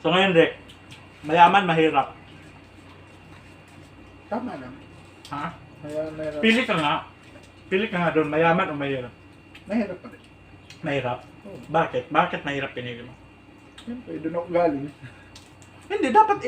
So ngayon, Rick, mayaman, mahirap. Tama naman. Ha? Mahirap. Pili ka nga. Pili ka nga doon, mayaman o mahirap? Mahirap pa rin. Mahirap? Oo. Bakit? Bakit mahirap pinili mo? Siyempre, doon ako galing. Hindi, dapat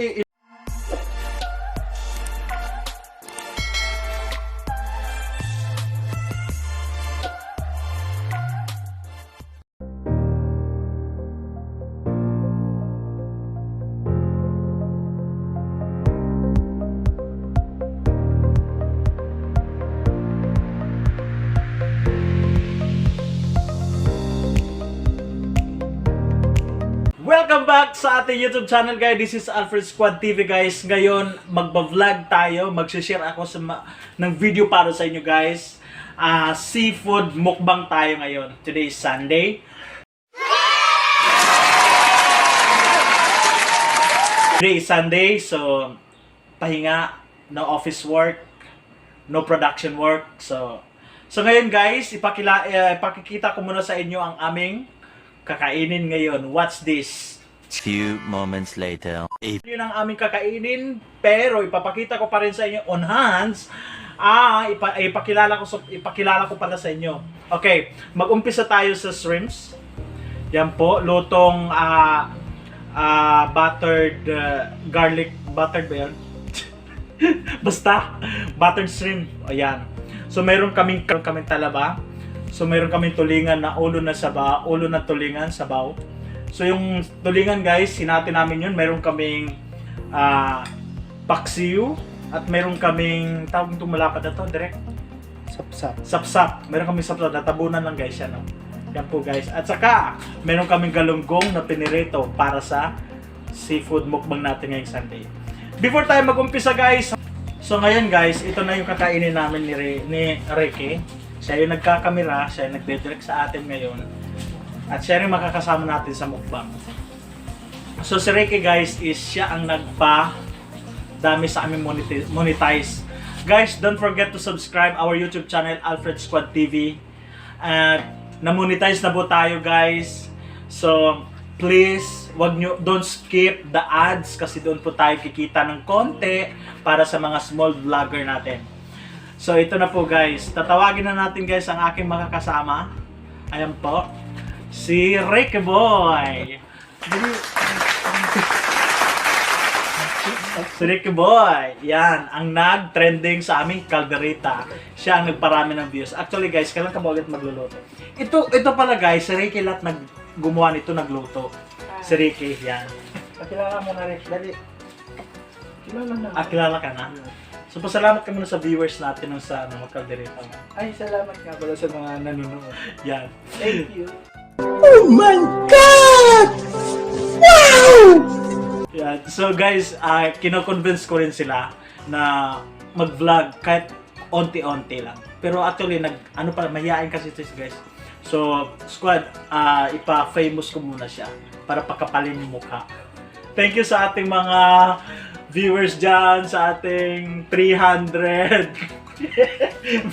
Welcome back sa ating YouTube channel, guys. This is Alfred Squad TV, guys. Ngayon, magba-vlog tayo. Mag-share ako ng video para sa inyo, guys. Seafood mukbang tayo ngayon. Today is Sunday. Today is Sunday, so pahinga, no office work, no production work. So ngayon, guys, ipakikita ko muna sa inyo ang aming kakainin ngayon. Watch this. Few moments later. Yun ang aming kakainin, pero ipapakita ko pa rin sa inyo on hands. Ipakilala ko pala sa inyo. Okay, mag-umpisa tayo sa shrimps. Yan po, lutong buttered garlic, buttered ba yan? Basta, buttered shrimp. Ayan. So meron kaming talaba. So mayroon kaming tulingan na ulo na tulingan, sabaw. So yung tulingan, guys, sinati namin yun. Mayroon kaming paksiw at mayroon kaming tawag itong malapad na to, direct. Sapsap. Mayroon kaming sapsap, natabunan lang, guys, yan, no? Yan po, guys. At saka mayroon kaming galunggong na pinirito para sa seafood mukbang natin ngayong Sunday. Before tayo mag-umpisa, guys, so ngayon, guys, ito na yung kakainin namin ni Ricky. Siya yung nagkakamera, siya yung nagdidirect sa atin ngayon. At siya yung makakasama natin sa mukbang. So si Ricky, guys, is siya ang nagpa-dami sa aming monetize. Guys, don't forget to subscribe our YouTube channel, Alfred Squad TV. At na-monetize na po tayo, guys. So please, don't skip the ads kasi doon po tayo kikita ng konti para sa mga small vlogger natin. So ito na po, guys. Tatawagin na natin, guys, ang aking makakasama. Ayan po. Si Ricky Boy. Si Ricky Boy. Yan. Ang nag-trending sa aming kalderita. Siya ang nagparami ng views. Actually, guys, kailan ka ba ulit magluluto? Ito pala, guys. Si Ricky lahat gumawa nito, nagluto. Si Ricky. Yan. Pakilala mo na, Ricky. Dali. Kilala na. Kilala ka na? So, pasalamat ka muna sa viewers natin ng sa magkalderita mo. Ay, salamat nga pala sa mga nanonood. Yan. Thank you. Oh my God! Wow! Yan. So, guys, kino-convince ko rin sila na mag-vlog kahit onti-onti lang. Pero actually, mahihain kasi ito, guys. So, squad, ipa-famous ko muna siya para pakapalin yung mukha. Thank you sa ating mga viewers dyan, sa ating 300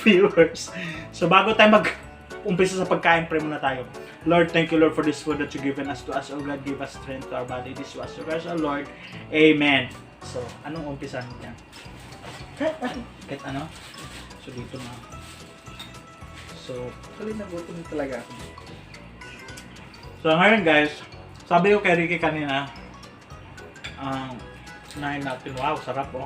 viewers. So bago tayo mag-umpisa sa pagkain, pray muna tayo. Lord, thank you, Lord, for this food that you given us to us. Oh God, give us strength to our body. This was your guys, oh Lord. Amen. So, anong umpisa niya? Kahit ano? So dito na. So, Actually, nagutom talaga ako. So ngayon, guys, sabi ko kay Ricky kanina, nahin natin. Wow, sarap, oh.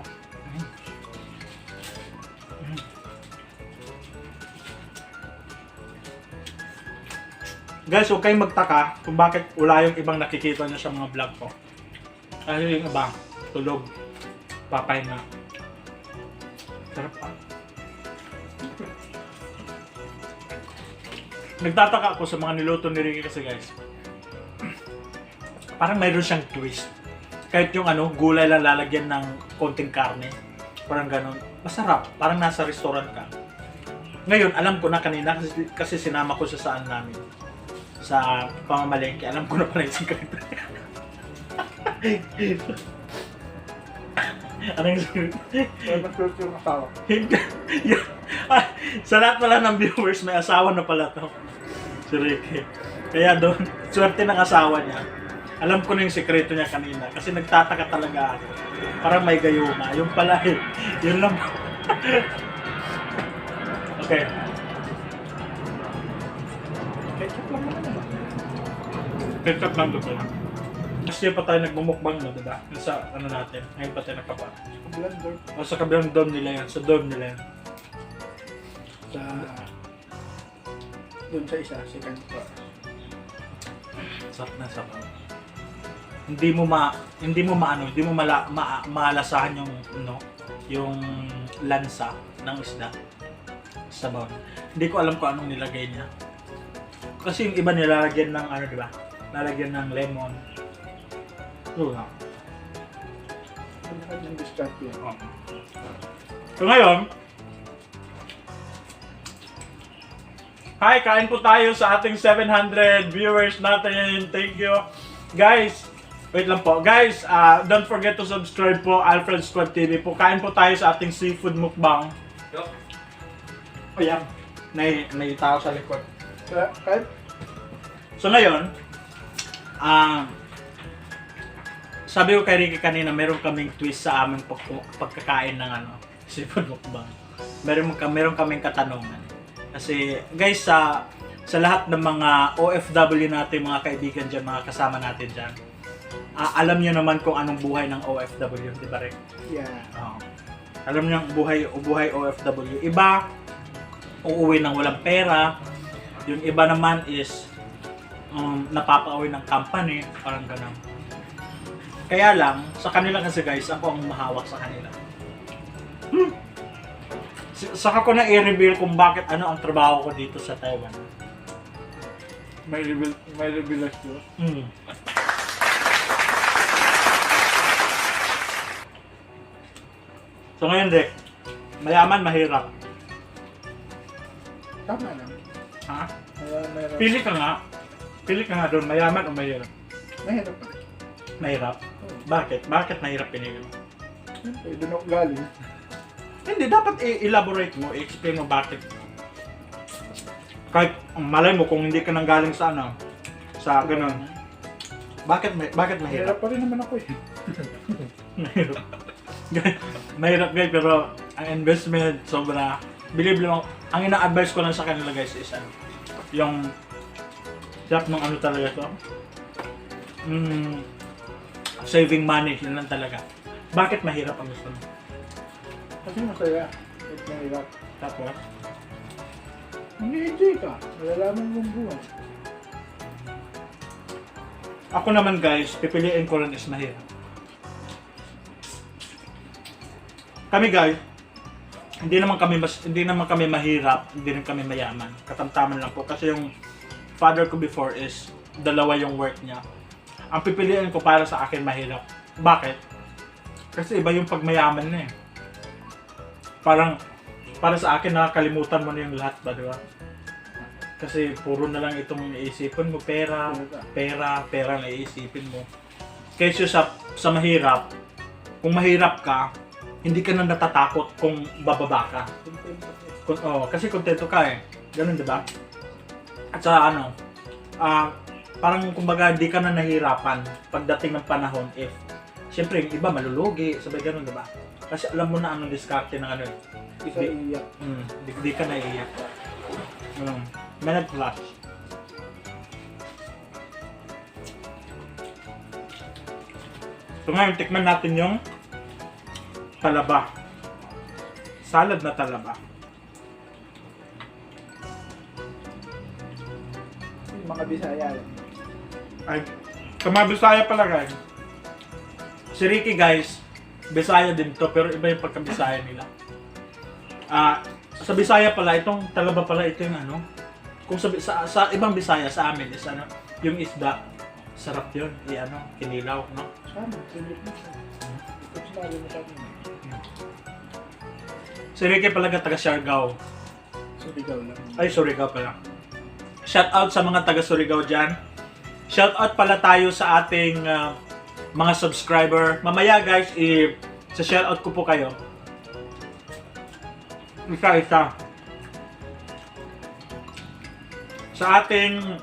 Guys, huwag kayong magtaka kung bakit wala yung ibang nakikita nyo sa mga vlog ko. Kasi yung iba, tulog, papahinga. Sarap, ah. Nagtataka ako sa mga niluto ni Ricky kasi, guys. Parang mayroon siyang twist. Kahit yung gulay lang lalagyan ng konting karne. Parang ganun. Masarap. Parang nasa restaurant ka. Ngayon, alam ko na kanina kasi sinama ko sa saan namin. Sa pamamalengke. Alam ko na pala yung sikreto. Anong sikreto? Mag-fruit yung asawa. Sa lahat pala ng viewers, may asawa na pala to. Si Ricky. Kaya doon, swerte ng asawa niya. Alam ko na yung sekreto niya kanina kasi nagtataka talaga ako. Parang may gayuma. Yung pala eh. Yun lang. Okay. Ketchup lang naman. Ketchup lang doon lang. Kasi pa tayo nagmumukbang na, diba? Sa ano natin. Ngayon pa tayo nakapa. Blender. O sa kabilang dorm nila yan. Sa dorm nila yan. Sa... Doon sa isa, second floor. Sarap na sarap. Hindi mo malasahan yung yung lansa ng isda sa sabaw. Hindi ko alam kung anong nilagay niya. Kasi yung iba nilalagyan ng ano, di ba? Lalagyan ng lemon. Oo nga. Ano ka yung discount yun? So ngayon, hi, kain po tayo sa ating 700 viewers natin. Thank you. Guys, wait lang po. Guys, don't forget to subscribe po, Alfred Squad TV po. Kain po tayo sa ating seafood mukbang. O yan, may tao sa likod. Kahit So ngayon, sabi ko kay Ricky kanina, meron kaming twist sa aming pagkakain ng seafood mukbang. Meron kaming katanungan. Kasi guys, sa lahat ng mga OFW natin, mga kaibigan dyan, mga kasama natin dyan, alam nyo naman kung anong buhay ng OFW, di ba Rick? yeah. Alam nyo ang buhay OFW. Iba, uuwi ng walang pera. Yung iba naman is napapauwi ng company, parang ganun. Kaya lang, sa kanila kasi guys, ako ang mahawak sa kanila. Saka ko na i-reveal kung bakit ano ang trabaho ko dito sa Taiwan. May revelasyon. So ngayon, Dek, mayaman, mahirap. Tama lang. Ha? Mayroon. Pili ka nga. Pili ka nga doon, mayaman o mahirap? Mahirap pa. Mahirap? Bakit? Bakit mahirap pinili mo? Siyempre, doon ako galing. Hindi, dapat i-elaborate mo, i-explain mo bakit. Kahit malay mo kung hindi ka nang galing sa sa ganun. Bakit mahirap? Mahirap pa rin naman ako eh. Mahirap. Mahirap guys, pero ang investment sobra. Believe lang, ang ina-advise ko lang sa kanila guys is yung sarap ng talaga to. Saving money, yun lang talaga. Bakit mahirap ang gusto mo? Kasi masaya. Kahit mahirap. Tapos? Mag-i-enjoy ka. Malalaman mong buwan. Ako naman guys, pipiliin ko rin is mahirap. Kami guys, hindi naman kami mahirap, hindi rin kami mayaman. Katamtaman lang po kasi yung father ko before is dalawa yung work niya. Ang pipiliin ko para sa akin mahirap. Bakit? Kasi iba yung pagmayaman na eh. Parang para sa akin nakakalimutan mo na yung lahat ba, di ba? Kasi puro na lang itong iisipin mo, pera na iisipin mo. Kaysa sa mahirap, kung mahirap ka, hindi ka na natatakot kung bababa ka. Kasi kontento ka eh. Ganun, di ba? At sa parang kumbaga hindi ka na nahihirapan pagdating ng panahon if siyempre yung iba malulugi, sabay ganun, di ba? Kasi alam mo na anong diskarte ng Di ka iiyak. Di ka naiiyak. May nag-flash. So ngayon, tikman natin yung talaba. Salad na talaba. Yung mga Bisaya. Ay, Bisaya pala guys. Si Ricky guys, Bisaya din to, pero iba yung pagka-Bisaya nila. Sa Bisaya pala, itong talaba pala, ito yung kung sa ibang Bisaya, sa amin is yung isda, sarap yun, kinilaw, no? Sana, silip mo siya. Ito sinabi mo sa akin. Si Ricky pala taga Siargao. Surigao lang. Ay, Surigao pala. Shout out sa mga taga Surigao dyan. Shout out pala tayo sa ating mga subscriber. Mamaya guys, sa shout out ko po kayo. Isa-isa. Sa ating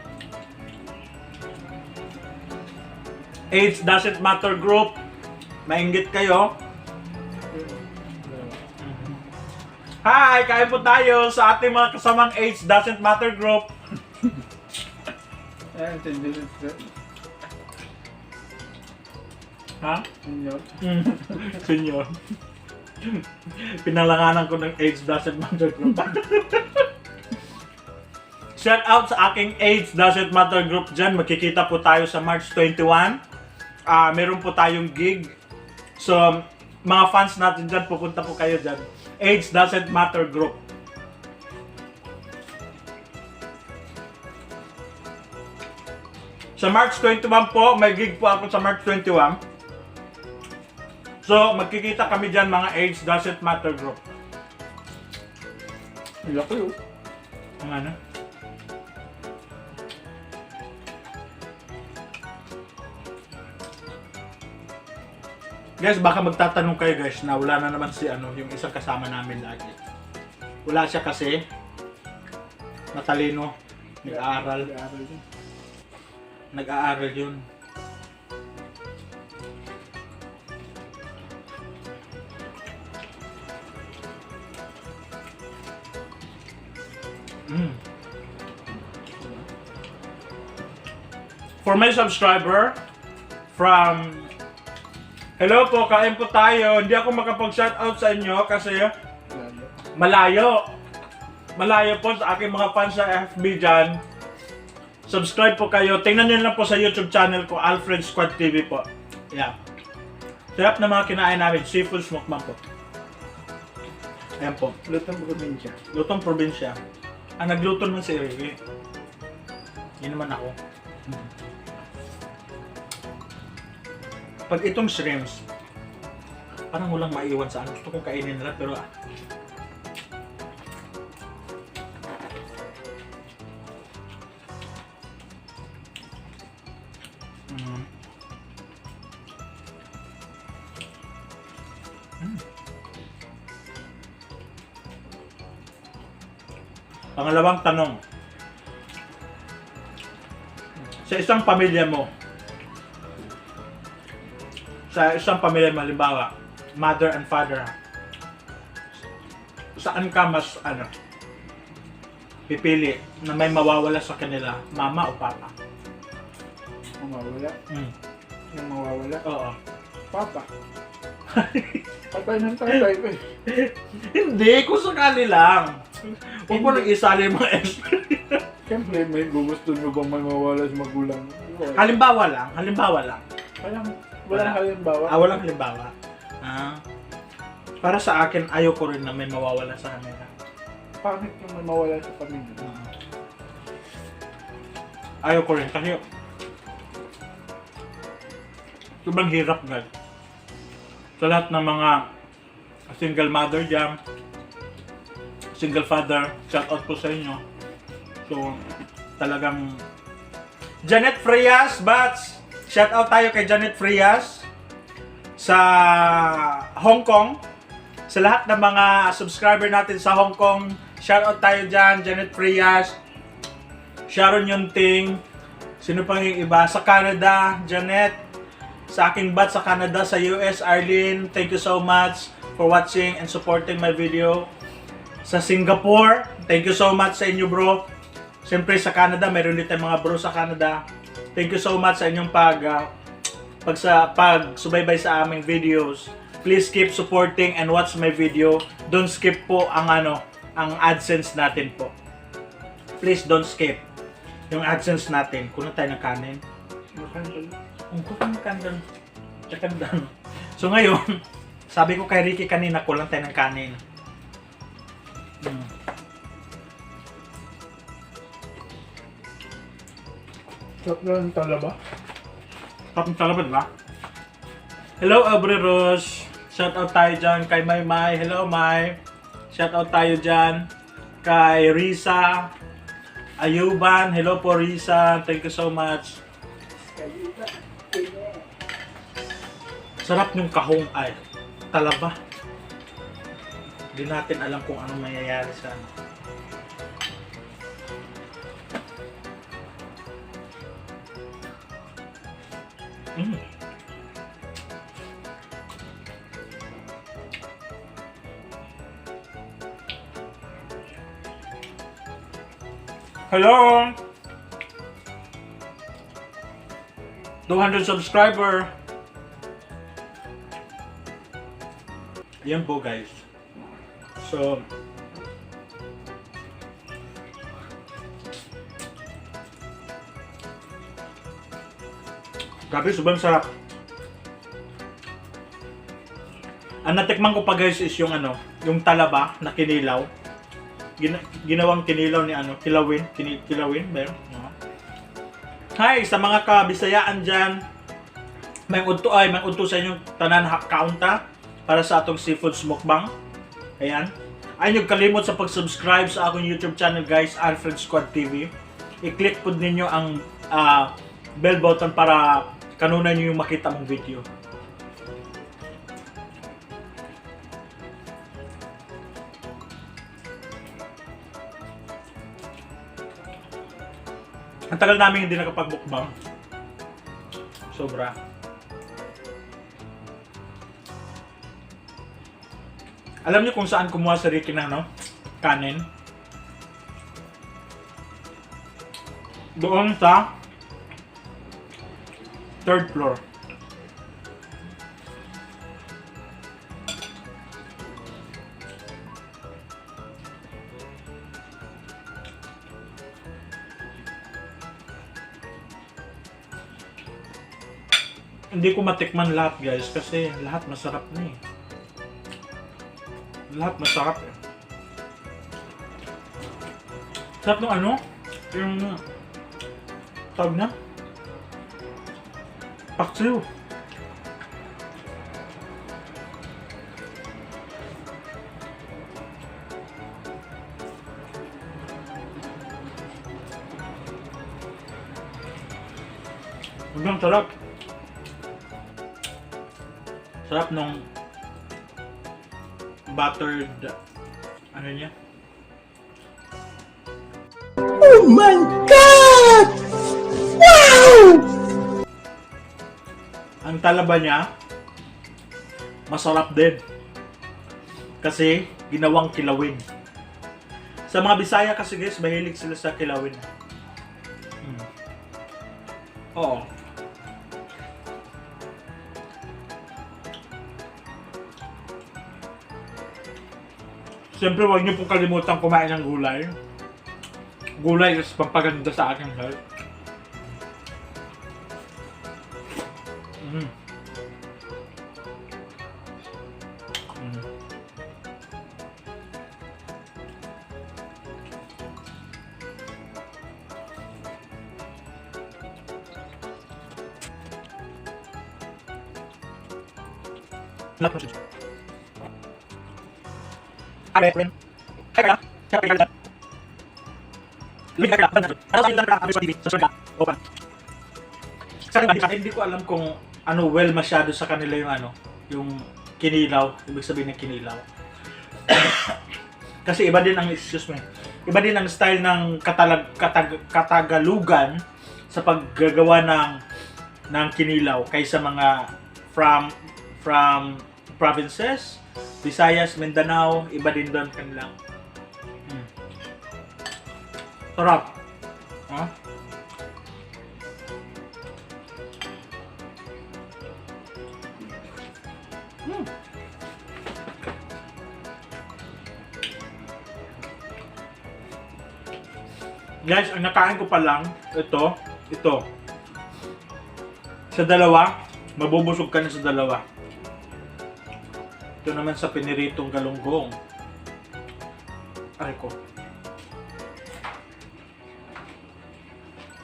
Age doesn't matter group. Mainggit kayo. Hi! Kain po tayo sa ating mga kasamang Age doesn't matter group. Ayan, senior. Ha? Senior. Senyor. Pinalanganan ko ng Age doesn't matter group. Shout out sa aking Age doesn't matter group dyan. Magkikita po tayo sa March 21. Meron po tayong gig. So, mga fans natin dyan, pupunta po kayo dyan. Age doesn't matter group. Sa March 21 po, may gig po ako sa March 21. So, magkikita kami dyan mga Age doesn't matter group. Laki oh. Ang ano? Guys, baka magtatanong kayo guys na wala na naman si yung isang kasama namin lagi. Wala siya kasi. Matalino. Nag-aaral. Nag-aaral din. Nag-aaral yun. For my subscriber from hello po, kain po tayo. Hindi ako makapag-shoutout sa inyo kasi malayo. Malayo po sa aking mga fans sa FB dyan. Subscribe po kayo. Tingnan nyo lang po sa YouTube channel ko, Alfred Squad TV po. Yeah. Sarap na mga kinain namin. Seafood mukbang po. Ayan po. Lutong probinsya. Lutong probinsya. Ang nagluto naman si Ricky. Yun naman ako. Pag itong shrimps, parang walang maiwan sa ano. Gusto kong kainin nila pero Pangalawang tanong. Sa isang pamilya mo, halimbawa, mother and father, saan ka mas pipili na may mawawala sa kanila, mama o papa? Mawawala. Yung mawawala. Oo. Papa. Patay ng tatay ko eh. Hindi, kung sakali lang. Huwag mo nang isali yung mga Siyempre, may gusto nyo bang may mawala sa magulang? Halimbawa lang. Walang halimbawa. Walang halimbawa. Para sa akin, ayoko rin na may mawawala sa kanila. Pangit yung may mawala sa pamilya. Ayoko rin kasi sobrang hirap nga. Sa lahat ng mga single mother dyan, single father, shout out po sa inyo. So, talagang Janet Frias, Bats! Shout out tayo kay Janet Frias sa Hong Kong. Sa lahat ng mga subscriber natin sa Hong Kong, shout out tayo dyan, Janet Frias, Sharon Yunting, sino pang yung iba? Sa Canada, Janet, sa aking bat sa Canada, sa US, Arlene, thank you so much for watching and supporting my video. Sa Singapore, thank you so much sa inyo bro. Siyempre sa Canada, mayroon din tayong mga bro sa Canada. Thank you so much sa inyong pagsubaybay sa aming videos. Please keep supporting and watch my video. Don't skip po ang AdSense natin po. Please don't skip yung AdSense natin. Kunin tayo ng kanin. Kunin ng kanin. So ngayon, sabi ko kay Ricky kanina, kulang tayo ng kanin. Sarap na ng talaba. Sarap ng talaba, diba? Hello, Aubrey Rose. Shout out tayo dyan kay May. Hello, May. Shout out tayo dyan kay Risa Ayuban. Hello po, Risa. Thank you so much. Sarap yung kahong ay talaba. Hindi natin alam kung anong mangyayari sa Mm. Hello! 200 subscriber! Ayan po guys. So, grabe, sobrang sarap. Ang natikman ko pa guys is yung ano, yung talaba na kinilaw. Ginawang kinilaw ni ano, kilawin, kilawin ba yun? Hi sa mga kabisayaan dyan. May udto sa inyong tanan kaunta para sa atong seafood mukbang. Ayan. Ay nyo kalimot sa pag-subscribe sa akong YouTube channel guys, Alfred Squad TV. I-click po ninyo ang bell button para kanuna nyo yung makita mong video. Ang tagal namin hindi nakapag-mukbang. Sobra. Alam niyo kung saan kumuha si Ricky ng kanin? Doon sa 3rd floor. Hindi ko matikman lahat guys kasi lahat masarap na eh. Lahat masarap eh. Sarap ng ano? Yung tawag na? Paksiw. Hanggang sarap. Sarap nung buttered ano niya? Oh my God! Wow! Ang talaba niya masarap din. Kasi ginawang kilawin. Sa mga Bisaya kasi guys, mahilig sila sa kilawin. Oo. Siyempre, huwag niyo pong kalimutan kumain ng gulay. Gulay is pampaganda sa aking health. Alfred. Hi kaya. Siya kaya dyan. Lumit ka kaya. Ano sa yung lang Alfred TV? Subscribe ka. Open. Sa akin, hindi ko alam kung ano well masyado sa kanila yung ano, yung kinilaw. Ibig sabihin ng kinilaw. Kasi iba din ang, excuse me, iba din ang style ng Katagalugan sa paggagawa ng kinilaw kaysa mga from provinces, Visayas, Mindanao, iba din doon kanilang. Sarap. Huh? Guys, ang nakain ko pa lang, ito. Sa dalawa, mabubusog ka na sa dalawa. Ito naman sa piniritong galunggong. Aray ko.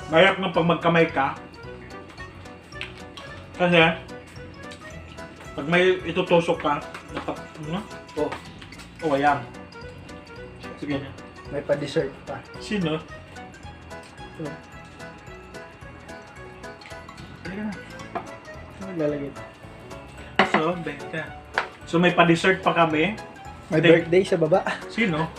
Mayroon ng pag magkamay ka. Kasi, pag may itutusok ka, ayan. Sige na. May pa-dessert pa. Sino? Ito. Halika na. Ano lalagay ito? So, benta. So, may pa-dessert pa kami. May Thank- birthday sa baba. Sino?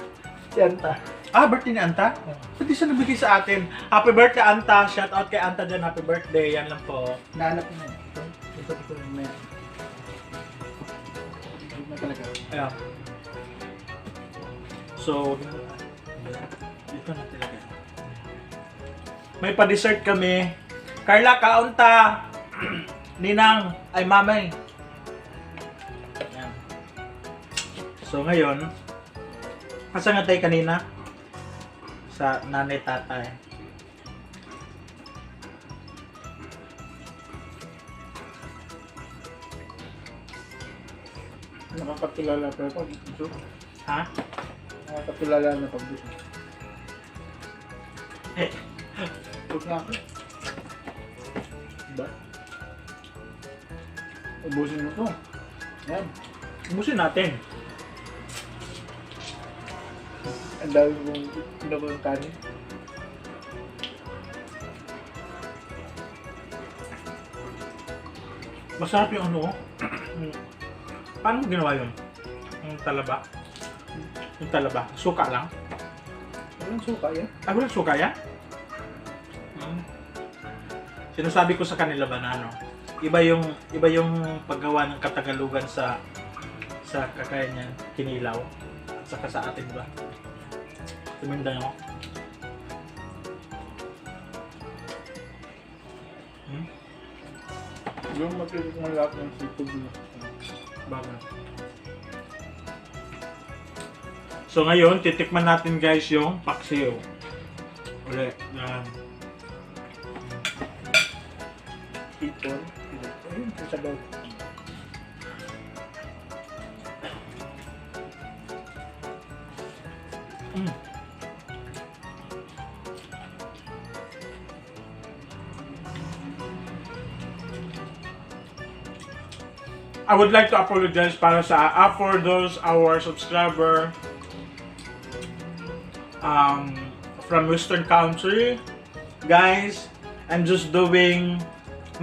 Si Anta. Ah, birthday ni Anta? Pwede siya nabigay sa atin. Happy birthday, Anta. Shout out kay Anta dyan. Happy birthday. Yan lang po. Nahanap ko na yun. Ito rin na yan. Hindi na talaga. Ayan. So, dito na talaga. May pa-dessert kami. Carla, kaunta. Ninang, ay mamay. Ayan. So, ngayon, asa nga tayo kanina? Sa nanay tatay. Nakakatulala pero pag gusto. Ha? Nakakatulala na pag gusto. Huwag na ako. Diba? Ubusin mo to. Yan. Ubusin natin. Ang dami kong pinabang kanin. Masarap yung ano. Paano mo ginawa yun? Yung talaba? Yung talaba? Suka lang? Walang suka yan. Ah, walang suka yan? Sinasabi ko sa kanila ba na ano, iba yung paggawa ng Katagalugan sa kakayan niyan, kinilaw at saka sa atin ba? Tuminda nyo. Yung matitik ng lahat ng seafood mo. Bagay. So ngayon, titikman natin guys yung paksiw. Uli, yan. Hipon. Ayun, sasabaw. I would like to apologize para sa for those our subscriber from Western country. Guys, I'm just doing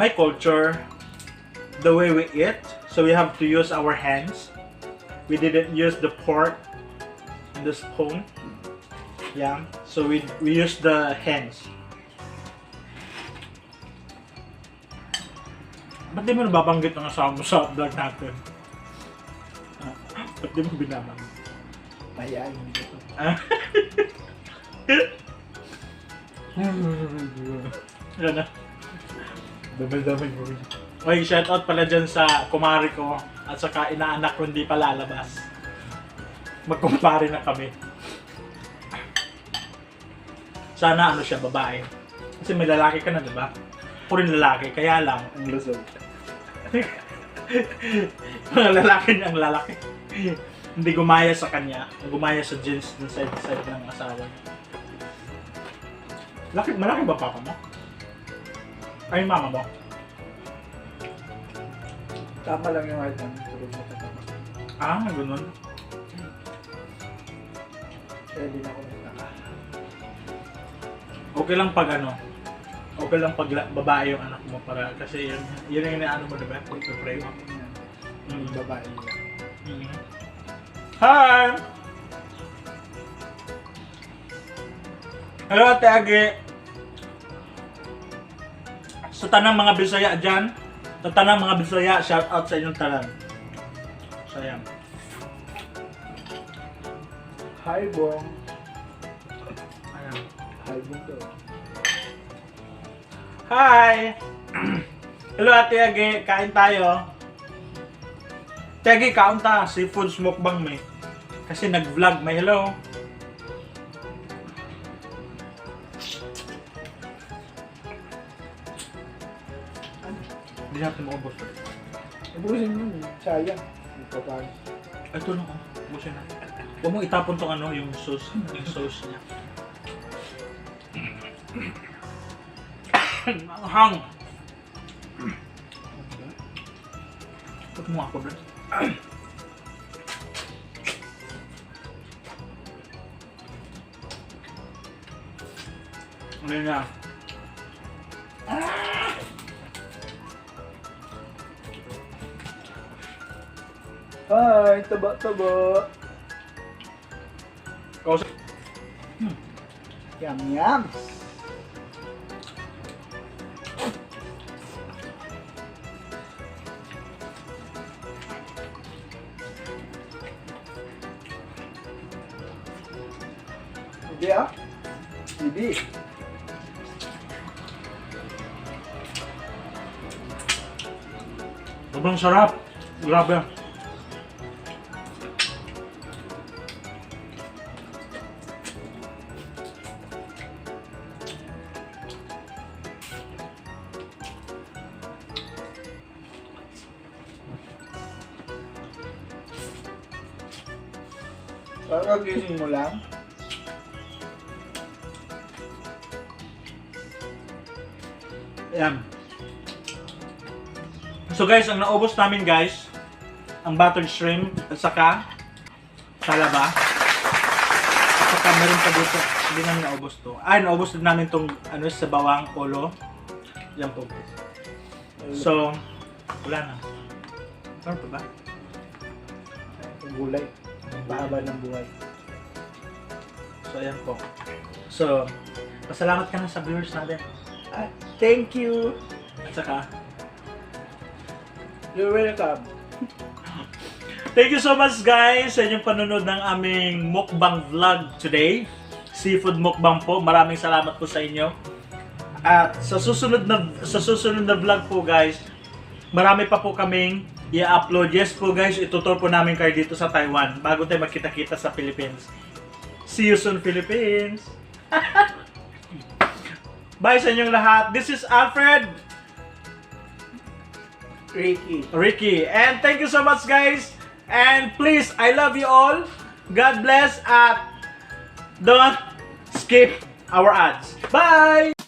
my culture, the way we eat. So we have to use our hands. We didn't use the fork and the spoon. Yeah, so we use the hands. Ba't di mo nababanggit ang asawa mo sa vlog natin? Ba't di mo binabanggit? Mahihain mo ito. Yan na. Damay-damay mo rin. Okay, shoutout pala dyan sa kumari ko at saka inaanak ko hindi pa lalabas. Magkumpare na kami. Sana ano siya, babae. Kasi may lalaki ka na, di ba? Ako rin lalaki, kaya lang. Ang lusog. Mga lalaki niyang lalaki. Hindi gumaya sa kanya. Gumaya sa jeans ng side ng asawa niya. Malaki ba papa mo? Ay, mama mo? Tama lang yung height ng tulog mo tama. Ah, ganun. Kaya din ako nagtaka. Okay lang pag ano. Okay lang pag babae yung anak mo para kasi yun yung inaano mo, diba? Pag-pray mo. Yung babae nila. Hi! Hello, Ate Agi! Sa tanang mga Bisaya dyan, sa tanang mga Bisaya, shout out sa inyong talan. Sayang. Hi, Bong. Ayan. Hi, Bong to. Hi! Hello, Ate Agi! Kain tayo. Ate Agi, kaon ta. SEAFOOD MUKBANG may. Kasi nag-vlog. May hello. Hindi natin maubos. Ubusin mo, sayang. Ito pa. Ito lang, oh. Ubusin na. Huwag mong itapon tong ano, yung sauce niya. Hang! Put mo ako, bro. Ano na? Hi, taba-taba. Kausap. Yum, yum. Hindi ah. Hindi. Sobrang sarap. Grabe. Kakagising mo lang. Ayan. So guys, ang naubos namin guys, ang buttered shrimp at saka salaba. At saka meron pa dito, hindi namin naubos to. Ay, naubos din namin tong ano, sa bawang polo. Yan po guys. So, wala na. Ano pa ba? Ang gulay. Bahaba ng buhay. So, ayan po. So, pasalamat ka na sa viewers natin. Ah, thank you. At saka, You're welcome. thank you so much guys sa inyong panonood ng aming mukbang vlog today. Seafood mukbang po. Maraming salamat po sa inyo. At sa susunod na vlog po guys, marami pa po kaming i-upload. Yes po guys, itutur po namin kayo dito sa Taiwan bago tayo magkita-kita sa Philippines. See you soon Philippines. Bye sa inyong lahat. This is Alfred. Ricky. And thank you so much guys. And please, I love you all. God bless at don't skip our ads. Bye!